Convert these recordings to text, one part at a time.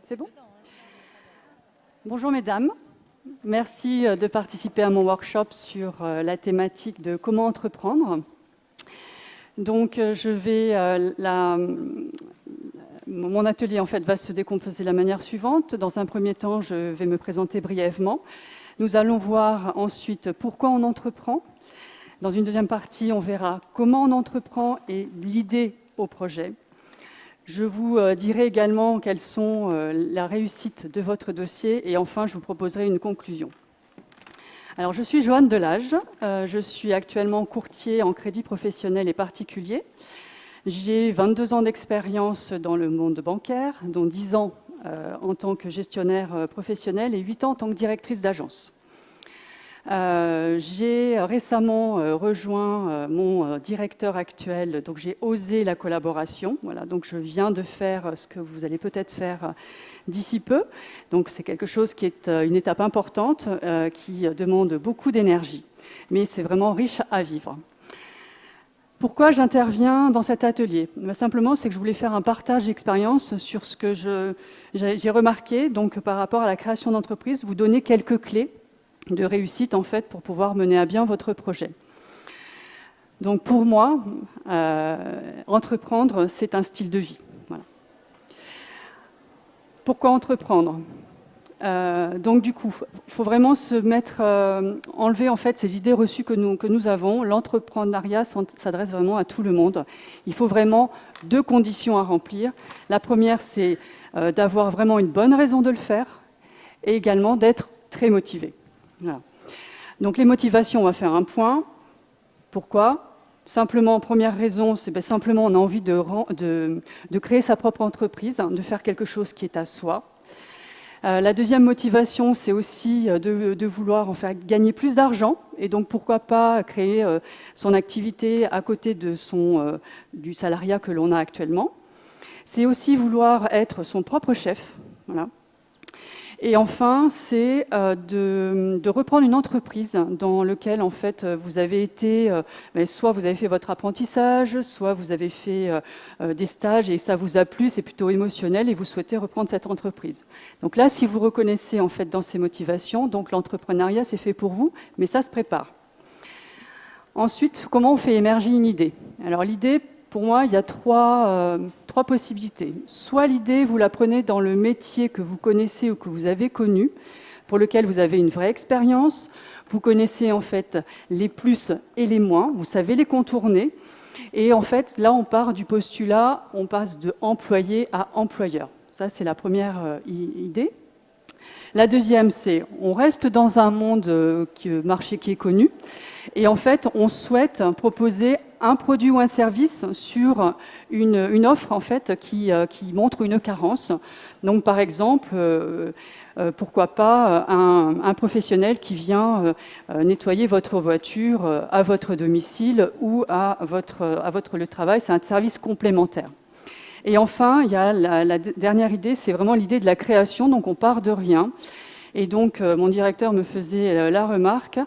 C'est bon? Bonjour mesdames, merci de participer à mon workshop sur la thématique de comment entreprendre. Donc mon atelier en fait va se décomposer de la manière suivante. Dans un premier temps, je vais me présenter brièvement. Nous allons voir ensuite pourquoi on entreprend. Dans une deuxième partie, on verra comment on entreprend et l'idée au projet. Je vous dirai également quelles sont la réussite de votre dossier et enfin, je vous proposerai une conclusion. Alors, je suis Joanne Delage, je suis actuellement courtier en crédit professionnel et particulier. J'ai 22 ans d'expérience dans le monde bancaire, dont 10 ans en tant que gestionnaire professionnel et 8 ans en tant que directrice d'agence. J'ai récemment rejoint mon directeur actuel, donc j'ai osé la collaboration. Voilà, donc je viens de faire ce que vous allez peut-être faire d'ici peu. Donc c'est quelque chose qui est une étape importante, qui demande beaucoup d'énergie, mais c'est vraiment riche à vivre. Pourquoi j'interviens dans cet atelier? Simplement, c'est que je voulais faire un partage d'expérience sur ce que j'ai remarqué, donc par rapport à la création d'entreprise, vous donner quelques clés de réussite en fait pour pouvoir mener à bien votre projet. Donc pour moi, entreprendre, c'est un style de vie. Voilà. Pourquoi entreprendre? Donc du coup, il faut vraiment se mettre, enlever en fait ces idées reçues que nous avons. L'entrepreneuriat s'adresse vraiment à tout le monde. Il faut vraiment 2 conditions à remplir. La première, c'est d'avoir vraiment une bonne raison de le faire et également d'être très motivé. Voilà. Donc les motivations, on va faire un point. Pourquoi? Simplement, première raison, c'est simplement on a envie de créer sa propre entreprise, de faire quelque chose qui est à soi. La deuxième motivation, c'est aussi de vouloir en faire gagner plus d'argent et donc pourquoi pas créer son activité à côté de du salariat que l'on a actuellement. C'est aussi vouloir être son propre chef. Voilà. Et enfin, c'est de reprendre une entreprise dans laquelle, en fait, vous avez été, soit vous avez fait votre apprentissage, soit vous avez fait des stages et ça vous a plu, c'est plutôt émotionnel et vous souhaitez reprendre cette entreprise. Donc là, si vous reconnaissez, en fait, dans ces motivations, donc l'entrepreneuriat, c'est fait pour vous, mais ça se prépare. Ensuite, comment on fait émerger une idée? Alors l'idée, pour moi, il y a trois possibilités. Soit l'idée, vous la prenez dans le métier que vous connaissez ou que vous avez connu, pour lequel vous avez une vraie expérience. Vous connaissez en fait les plus et les moins, vous savez les contourner. Et en fait, là, on part du postulat, on passe de employé à employeur. Ça, c'est la première idée. La deuxième, c'est on reste dans un monde marché qui est connu. Et en fait, on souhaite proposer un produit ou un service sur une offre en fait, qui montre une carence. Donc, par exemple, pourquoi pas un professionnel qui vient nettoyer votre voiture à votre domicile ou à votre lieu de travail. C'est un service complémentaire. Et enfin, il y a la dernière idée, c'est vraiment l'idée de la création. Donc, on part de rien. Et donc, mon directeur me faisait la remarque,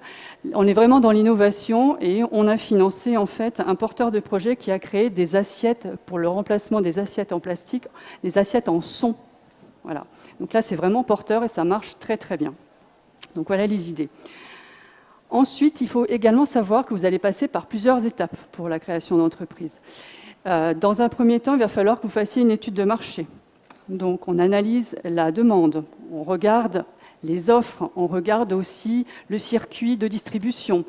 on est vraiment dans l'innovation et on a financé en fait un porteur de projet qui a créé des assiettes pour le remplacement des assiettes en plastique, des assiettes en son. Voilà. Donc là, c'est vraiment porteur et ça marche très très bien. Donc voilà les idées. Ensuite, il faut également savoir que vous allez passer par plusieurs étapes pour la création d'entreprise. Dans un premier temps, il va falloir que vous fassiez une étude de marché. Donc, on analyse la demande, on regarde les offres, on regarde aussi le circuit de distribution.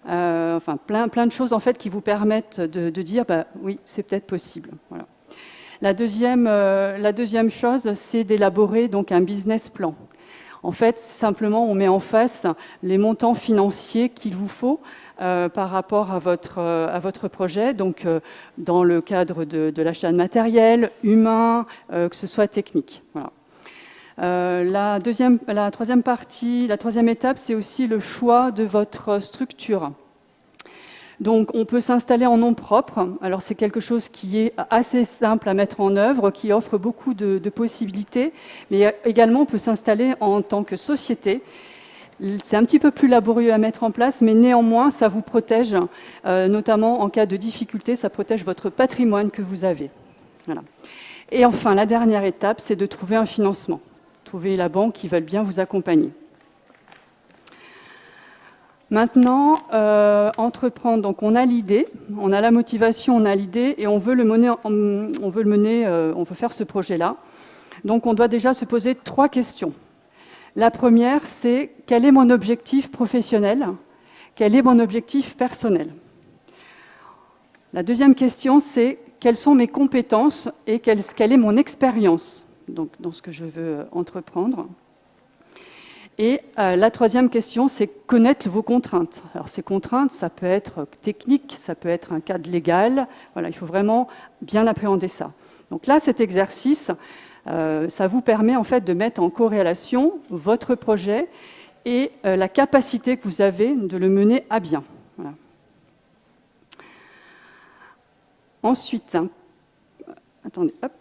Enfin, plein de choses en fait qui vous permettent de dire oui, c'est peut-être possible. Voilà. La deuxième chose, c'est d'élaborer donc un business plan. En fait, simplement, on met en face les montants financiers qu'il vous faut par rapport à votre projet, donc dans le cadre de l'achat de matériel, humain, que ce soit technique. Voilà. La troisième étape, c'est aussi le choix de votre structure. Donc, on peut s'installer en nom propre. Alors, c'est quelque chose qui est assez simple à mettre en œuvre, qui offre beaucoup de possibilités. Mais également, on peut s'installer en tant que société. C'est un petit peu plus laborieux à mettre en place, mais néanmoins, ça vous protège, notamment en cas de difficulté, ça protège votre patrimoine que vous avez. Voilà. Et enfin, la dernière étape, c'est de trouver un financement. Trouver la banque qui veut bien vous accompagner. Maintenant, entreprendre, donc on a l'idée, on a la motivation, on a l'idée et on veut faire ce projet-là. Donc on doit déjà se poser 3 questions. La première, c'est quel est mon objectif professionnel? Quel est mon objectif personnel? La deuxième question, c'est quelles sont mes compétences et quelle est mon expérience donc, dans ce que je veux entreprendre. Et la troisième question, c'est connaître vos contraintes. Alors ces contraintes, ça peut être technique, ça peut être un cadre légal. Voilà, il faut vraiment bien appréhender ça. Donc là, cet exercice, ça vous permet en fait de mettre en corrélation votre projet et la capacité que vous avez de le mener à bien. Voilà. Ensuite, attendez, hop,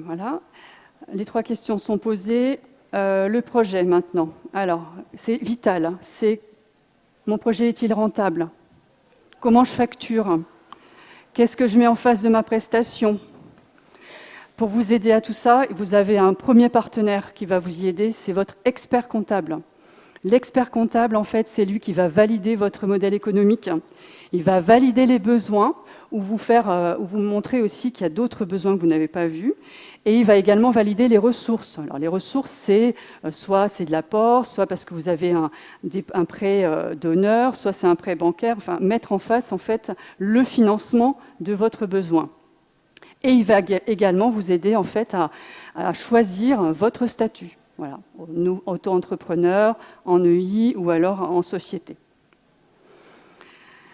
voilà. Les 3 questions sont posées. Le projet maintenant. Alors, c'est vital. C'est mon projet est-il rentable? Comment je facture? Qu'est-ce que je mets en face de ma prestation? Pour vous aider à tout ça, vous avez un premier partenaire qui va vous y aider, c'est votre expert comptable. L'expert comptable, en fait, c'est lui qui va valider votre modèle économique. Il va valider les besoins ou vous montrer aussi qu'il y a d'autres besoins que vous n'avez pas vus. Et il va également valider les ressources. Alors, les ressources, c'est soit c'est de l'apport, soit parce que vous avez un prêt d'honneur, soit c'est un prêt bancaire. Enfin, mettre en face, en fait, le financement de votre besoin. Et il va également vous aider, en fait, à choisir votre statut. Voilà, auto-entrepreneur, en EI ou alors en société.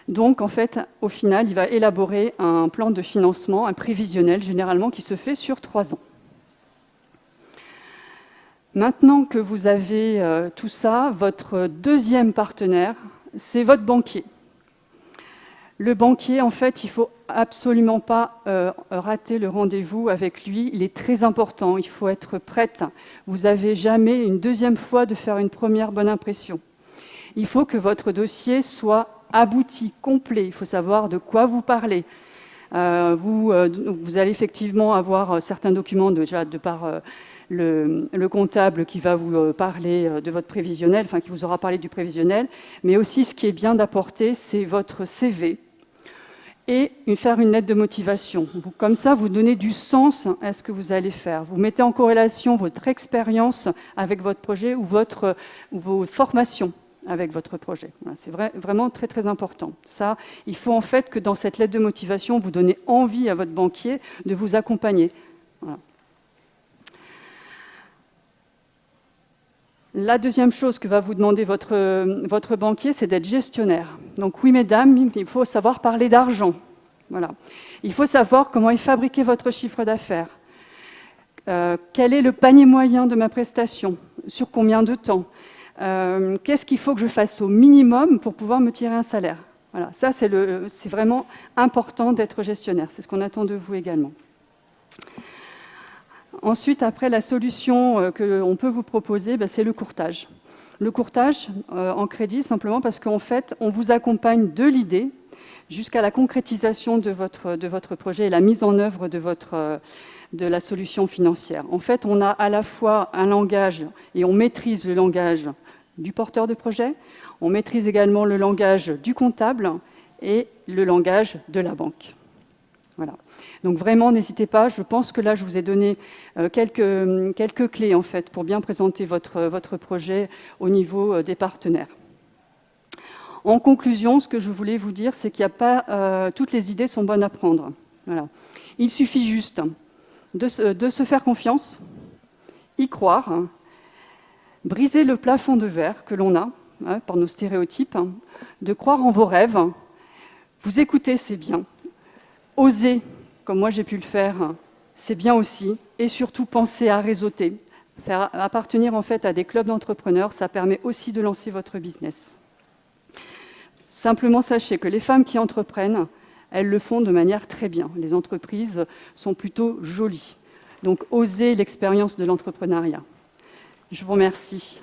Donc, en fait, au final, il va élaborer un plan de financement, un prévisionnel, généralement, qui se fait sur 3 ans. Maintenant que vous avez tout ça, votre deuxième partenaire, c'est votre banquier. Le banquier, en fait, il ne faut absolument pas rater le rendez-vous avec lui. Il est très important, il faut être prête. Vous n'avez jamais une deuxième fois de faire une première bonne impression. Il faut que votre dossier soit abouti, complet. Il faut savoir de quoi vous parlez. Vous allez effectivement avoir certains documents déjà de par le comptable qui va vous parler de votre prévisionnel, enfin qui vous aura parlé du prévisionnel. Mais aussi, ce qui est bien d'apporter, c'est votre CV. Et faire une lettre de motivation. Comme ça, vous donnez du sens à ce que vous allez faire. Vous mettez en corrélation votre expérience avec votre projet ou vos formations avec votre projet. Voilà, c'est vraiment très, très important. Ça, il faut en fait que dans cette lettre de motivation, vous donnez envie à votre banquier de vous accompagner. Voilà. La deuxième chose que va vous demander votre banquier, c'est d'être gestionnaire. Donc oui, mesdames, il faut savoir parler d'argent. Voilà. Il faut savoir comment est fabriqué votre chiffre d'affaires. Quel est le panier moyen de ma prestation? Sur combien de temps? Qu'est-ce qu'il faut que je fasse au minimum pour pouvoir me tirer un salaire? Voilà. Ça, c'est vraiment important d'être gestionnaire. C'est ce qu'on attend de vous également. Ensuite, après, la solution qu'on peut vous proposer, c'est le courtage. Le courtage en crédit, simplement parce qu'en fait, on vous accompagne de l'idée jusqu'à la concrétisation de votre projet et la mise en œuvre de la solution financière. En fait, on a à la fois un langage, et on maîtrise le langage du porteur de projet, on maîtrise également le langage du comptable et le langage de la banque. Voilà. Donc vraiment, n'hésitez pas. Je pense que là, je vous ai donné quelques clés en fait pour bien présenter votre projet au niveau des partenaires. En conclusion, ce que je voulais vous dire, c'est qu'il n'y a pas toutes les idées sont bonnes à prendre. Voilà. Il suffit juste de se faire confiance, y croire, briser le plafond de verre que l'on a par nos stéréotypes, de croire en vos rêves. Vous écoutez, c'est bien. Oser, comme moi j'ai pu le faire, c'est bien aussi. Et surtout, penser à réseauter. Faire appartenir en fait à des clubs d'entrepreneurs, ça permet aussi de lancer votre business. Simplement, sachez que les femmes qui entreprennent, elles le font de manière très bien. Les entreprises sont plutôt jolies. Donc, osez l'expérience de l'entrepreneuriat. Je vous remercie.